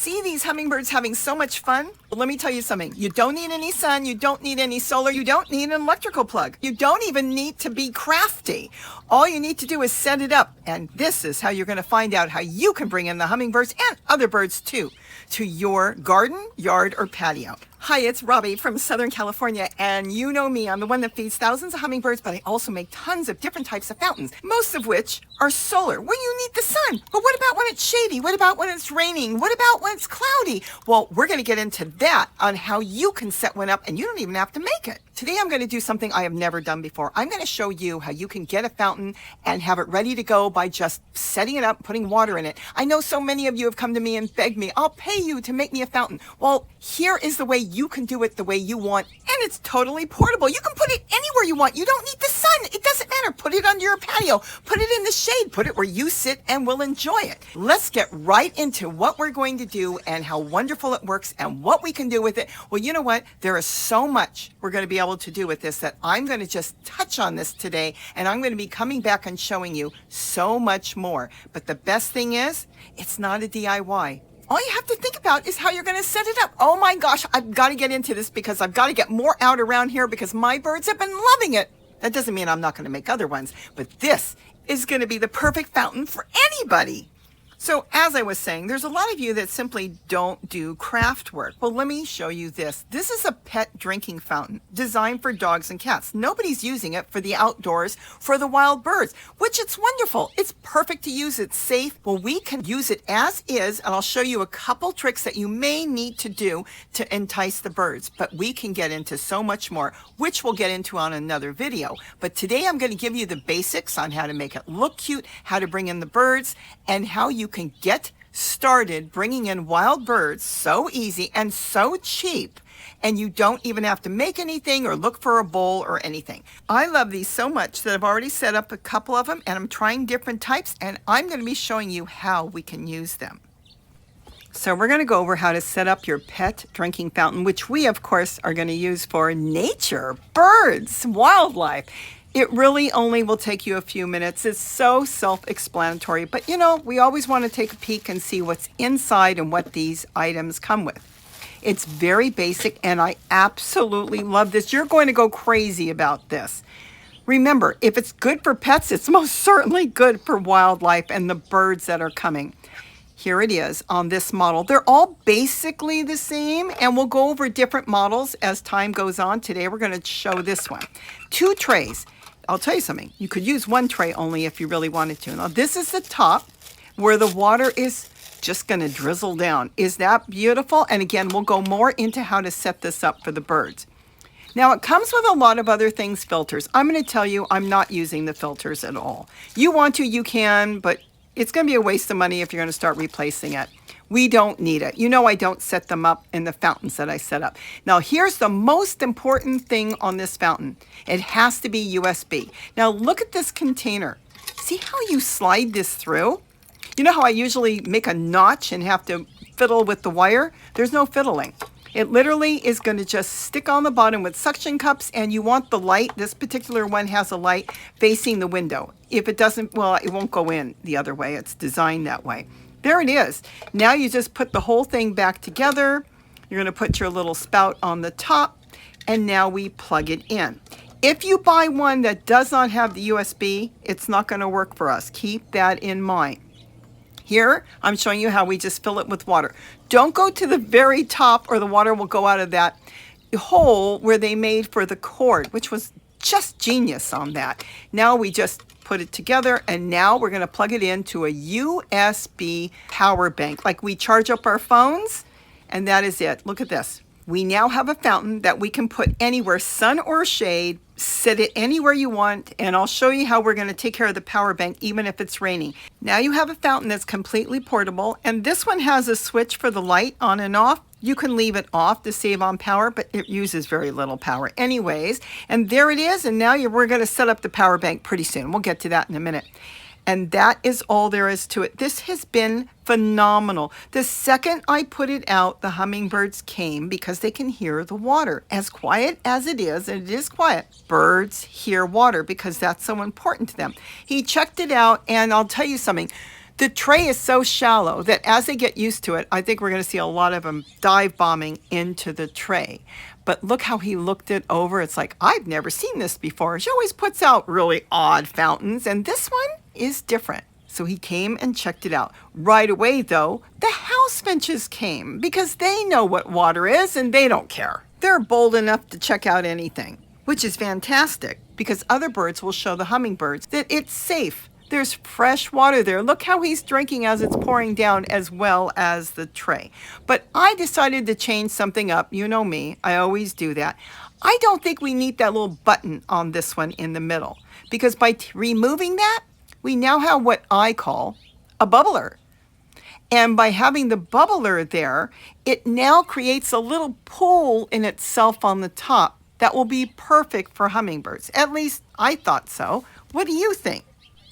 See these hummingbirds having so much fun? Well, let me tell you something. You don't need any sun. You don't need any solar. You don't need an electrical plug. You don't even need to be crafty. All you need to do is set it up. And this is how you're going to find out how you can bring in the hummingbirds and other birds too to your garden, yard, or patio. Hi, it's Robbie from Southern California, and you know me. I'm the one that feeds thousands of hummingbirds, but I also make tons of different types of fountains, most of which are solar. Well, you need the sun. But what about when it's shady? What about when it's raining? What about when it's cloudy? Well, we're going to get into that on how you can set one up, and you don't even have to make it. Today, I'm going to do something I have never done before. I'm going to show you how you can get a fountain and have it ready to go by just setting it up, putting water in it. I know so many of you have come to me and begged me, I'll pay you to make me a fountain. Well, here is the way you can do it the way you want, and it's totally portable. You can put it anywhere you want. You don't need the sun. It doesn't matter. Put it under your patio. Put it in the shade. Put it where you sit and will enjoy it. Let's get right into what we're going to do and how wonderful it works and what we can do with it. Well, you know what? There is so much we're going to be able to do with this that I'm going to just touch on this today, and I'm going to be coming back and showing you so much more. But the best thing is, it's not a DIY. All you have to think about is how you're going to set it up. Oh my gosh, I've got to get into this because I've got to get more out around here because my birds have been loving it. That doesn't mean I'm not going to make other ones, but this is going to be the perfect fountain for anybody. So as I was saying, there's a lot of you that simply don't do craft work. Well, let me show you this. This is a pet drinking fountain designed for dogs and cats. Nobody's using it for the outdoors for the wild birds, which it's wonderful. It's perfect to use. It's safe. Well, we can use it as is, and I'll show you a couple tricks that you may need to do to entice the birds. But we can get into so much more, which we'll get into on another video. But today I'm going to give you the basics on how to make it look cute, how to bring in the birds, and how you can get started bringing in wild birds so easy and so cheap, and you don't even have to make anything or look for a bowl or anything. I love these so much that I've already set up a couple of them, and I'm trying different types, and I'm going to be showing you how we can use them. So we're going to go over how to set up your pet drinking fountain, which we of course are going to use for nature, birds, wildlife. It really only will take you a few minutes. It's so self-explanatory, but you know, we always want to take a peek and see what's inside and what these items come with. It's very basic, and I absolutely love this. You're going to go crazy about this. Remember, if it's good for pets, it's most certainly good for wildlife and the birds that are coming. Here it is on this model. They're all basically the same, and we'll go over different models as time goes on. Today we're going to show this one. 2 trays. I'll tell you something. You could use 1 tray only if you really wanted to. Now this is the top where the water is just going to drizzle down. Is that beautiful? And again, we'll go more into how to set this up for the birds. Now it comes with a lot of other things, filters. I'm going to tell you I'm not using the filters at all. You want to, you can, but it's going to be a waste of money if you're going to start replacing it. We don't need it. You know I don't set them up in the fountains that I set up. Now here's the most important thing on this fountain. It has to be USB. Now look at this container. See how you slide this through? You know how I usually make a notch and have to fiddle with the wire? There's no fiddling. It literally is going to just stick on the bottom with suction cups, and you want the light. This particular one has a light facing the window. If it doesn't, well, it won't go in the other way. It's designed that way. There it is. Now you just put the whole thing back together. You're going to put your little spout on the top, and now we plug it in. If you buy one that does not have the USB, it's not going to work for us. Keep that in mind. Here, I'm showing you how we just fill it with water. Don't go to the very top or the water will go out of that hole where they made for the cord, which was just genius on that. Now we just put it together, and now we're going to plug it into a USB power bank, like we charge up our phones, and that is it. Look at this. We now have a fountain that we can put anywhere, sun or shade, set it anywhere you want, and I'll show you how we're going to take care of the power bank even if it's raining. Now you have a fountain that's completely portable, and this one has a switch for the light on and off. You can leave it off to save on power, but it uses very little power anyways. And there it is, and now we're going to set up the power bank pretty soon. We'll get to that in a minute. And that is all there is to it. This has been phenomenal. The second I put it out, the hummingbirds came because they can hear the water. As quiet as it is, and it is quiet, birds hear water because that's so important to them. He checked it out, and I'll tell you something. The tray is so shallow that as they get used to it, I think we're going to see a lot of them dive bombing into the tray. But look how he looked it over. It's like, I've never seen this before. She always puts out really odd fountains, and this one is different. So he came and checked it out. Right away, though, the house finches came because they know what water is and they don't care. They're bold enough to check out anything, which is fantastic because other birds will show the hummingbirds that it's safe. There's fresh water there. Look how he's drinking as it's pouring down, as well as the tray. But I decided to change something up. You know me, I always do that. I don't think we need that little button on this one in the middle, because by removing that, we now have what I call a bubbler. And by having the bubbler there, it now creates a little pool in itself on the top that will be perfect for hummingbirds. At least I thought so. What do you think?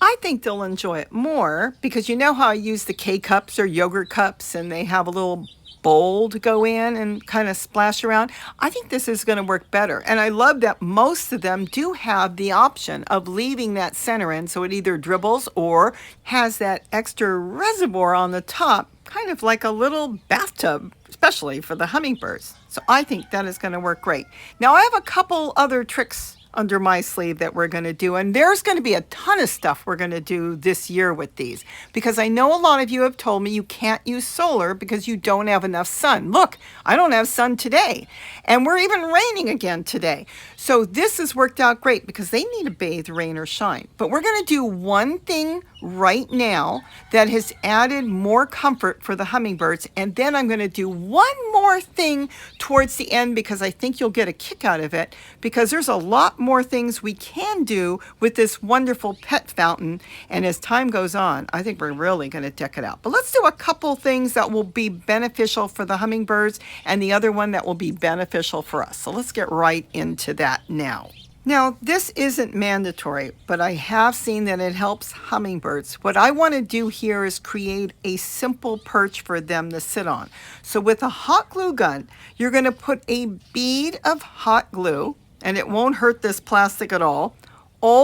I think they'll enjoy it more because you know how I use the K-cups or yogurt cups and they have a little bowl to go in and kind of splash around. I think this is going to work better. And I love that most of them do have the option of leaving that center in so it either dribbles or has that extra reservoir on the top, kind of like a little bathtub, especially for the hummingbirds. So I think that is going to work great. Now I have a couple other tricks under my sleeve that we're going to do, and there's going to be a ton of stuff we're going to do this year with these, because I know a lot of you have told me you can't use solar because you don't have enough sun. Look, I don't have sun today, and we're even raining again today. So this has worked out great because they need to bathe, rain or shine. But we're going to do one thing right now that has added more comfort for the hummingbirds, and then I'm going to do one more thing towards the end because I think you'll get a kick out of it, because there's a lot more things we can do with this wonderful pet fountain, and as time goes on I think we're really going to deck it out. But let's do a couple things that will be beneficial for the hummingbirds and the other one that will be beneficial for us. So let's get right into that now. Now, this isn't mandatory, but I have seen that it helps hummingbirds. What I want to do here is create a simple perch for them to sit on. So with a hot glue gun, you're going to put a bead of hot glue, and it won't hurt this plastic at all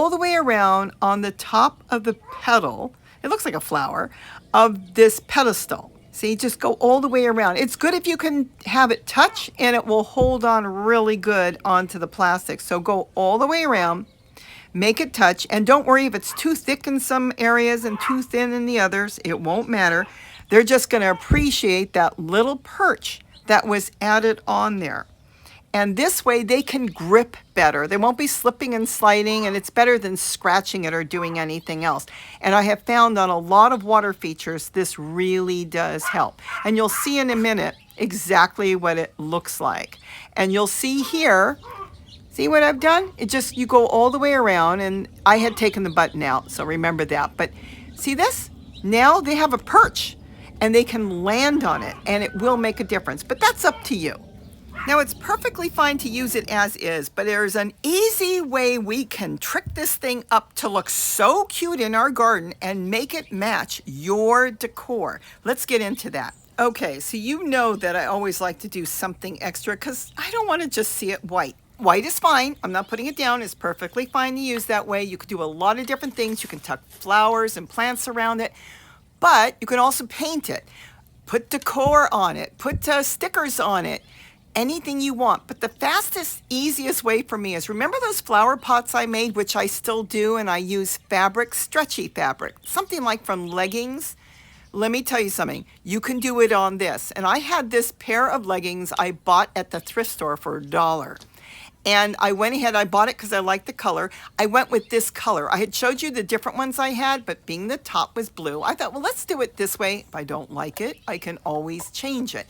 the way around on the top of the petal. It looks like a flower of this pedestal. See, just go all the way around. It's good if you can have it touch, and it will hold on really good onto the plastic. So go all the way around, make it touch, and don't worry if it's too thick in some areas and too thin in the others. It won't matter. They're just going to appreciate that little perch that was added on there. And this way they can grip better. They won't be slipping and sliding, and it's better than scratching it or doing anything else. And I have found on a lot of water features, this really does help. And you'll see in a minute exactly what it looks like. And you'll see here, see what I've done? It just, you go all the way around, and I had taken the button out, so remember that. But see this? Now they have a perch, and they can land on it, and it will make a difference. But that's up to you. Now, it's perfectly fine to use it as is, but there's an easy way we can trick this thing up to look so cute in our garden and make it match your decor. Let's get into that. Okay, so you know that I always like to do something extra because I don't want to just see it white. White is fine. I'm not putting it down. It's perfectly fine to use that way. You could do a lot of different things. You can tuck flowers and plants around it, but you can also paint it. Put decor on it. Put stickers on it. Anything you want. But the fastest, easiest way for me is, remember those flower pots I made, which I still do, and I use fabric, stretchy fabric, something like from leggings. Let me tell you something, you can do it on this. And I had this pair of leggings I bought at the thrift store for $1. And I went ahead, I bought it because I liked the color. I went with this color. I had showed you the different ones I had, but being the top was blue, I thought, well, let's do it this way. If I don't like it, I can always change it.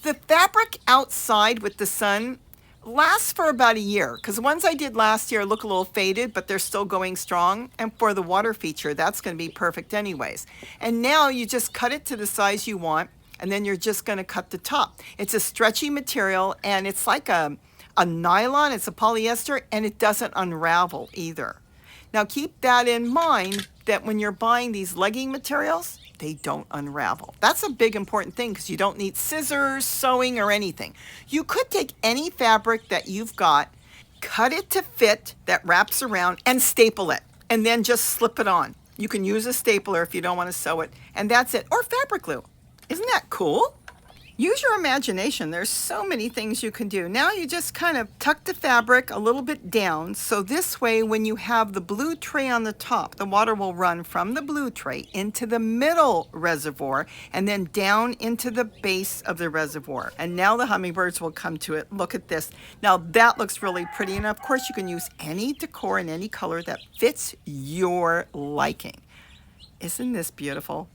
The fabric outside with the sun lasts for about a year, because the ones I did last year look a little faded, but they're still going strong. And for the water feature, that's going to be perfect anyways. And now you just cut it to the size you want, and then you're just going to cut the top. It's a stretchy material, and it's like a nylon. It's a polyester, and it doesn't unravel either. Now keep that in mind, that when you're buying these legging materials, they don't unravel. That's a big important thing, because you don't need scissors, sewing, or anything. You could take any fabric that you've got, cut it to fit that wraps around, and staple it, and then just slip it on. You can use a stapler if you don't want to sew it, and that's it. Or fabric glue. Isn't that cool? Use your imagination. There's so many things you can do. Now you just kind of tuck the fabric a little bit down, so this way when you have the blue tray on the top, the water will run from the blue tray into the middle reservoir and then down into the base of the reservoir. And now the hummingbirds will come to it. Look at this. Now that looks really pretty, and of course you can use any decor in any color that fits your liking. Isn't this beautiful?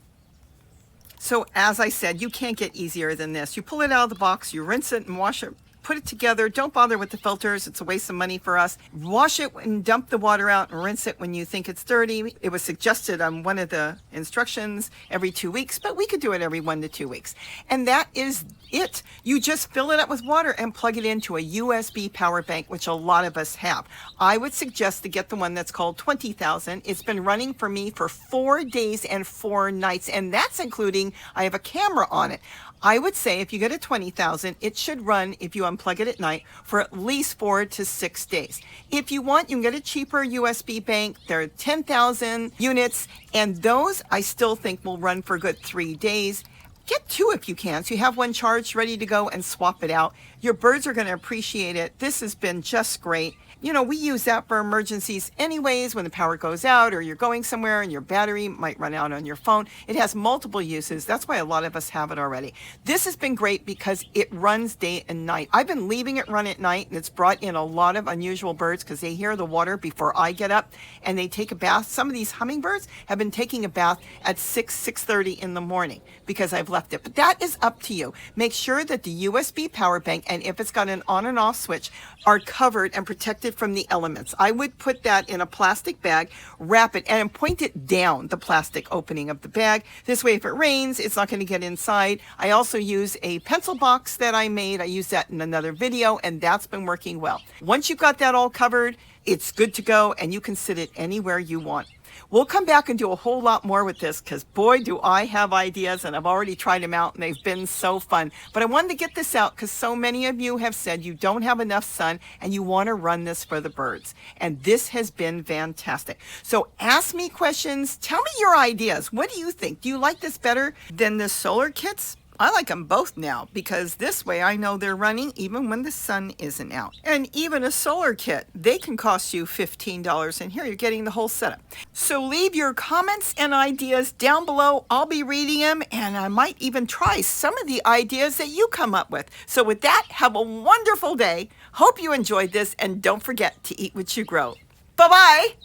So as I said, you can't get easier than this. You pull it out of the box, you rinse it and wash it, put it together. Don't bother with the filters. It's a waste of money for us. Wash it and dump the water out and rinse it when you think it's dirty. It was suggested on one of the instructions every 2 weeks, but we could do it every 1 to 2 weeks. And that is it. You just fill it up with water and plug it into a USB power bank, which a lot of us have. I would suggest to get the one that's called 20,000. It's been running for me for 4 days and 4 nights, and that's including I have a camera on it. I would say if you get a 20,000, it should run, if you unplug it at night, for at least 4 to 6 days. If you want, you can get a cheaper USB bank. They're 10,000 units, and those I still think will run for a good 3 days. Get 2 if you can, so you have one charged, ready to go, and swap it out. Your birds are going to appreciate it. This has been just great. You know, we use that for emergencies anyways, when the power goes out or you're going somewhere and your battery might run out on your phone. It has multiple uses. That's why a lot of us have it already. This has been great because it runs day and night. I've been leaving it run at night, and it's brought in a lot of unusual birds because they hear the water before I get up and they take a bath. Some of these hummingbirds have been taking a bath at 6:30 in the morning because I've left it. But that is up to you. Make sure that the USB power bank, and if it's got an on and off switch, are covered and protected from the elements. I would put that in a plastic bag, wrap it, and point it down the plastic opening of the bag. This way, if it rains, it's not going to get inside. I also use a pencil box that I made. I used that in another video, and that's been working well. Once you've got that all covered, it's good to go, and you can sit it anywhere you want. We'll come back and do a whole lot more with this because boy, do I have ideas, and I've already tried them out and they've been so fun. But I wanted to get this out because so many of you have said you don't have enough sun and you want to run this for the birds. And this has been fantastic. So ask me questions. Tell me your ideas. What do you think? Do you like this better than the solar kits? I like them both now because this way I know they're running even when the sun isn't out. And even a solar kit, they can cost you $15, and here you're getting the whole setup. So leave your comments and ideas down below. I'll be reading them, and I might even try some of the ideas that you come up with. So with that, have a wonderful day. Hope you enjoyed this, and don't forget to eat what you grow. Bye-bye.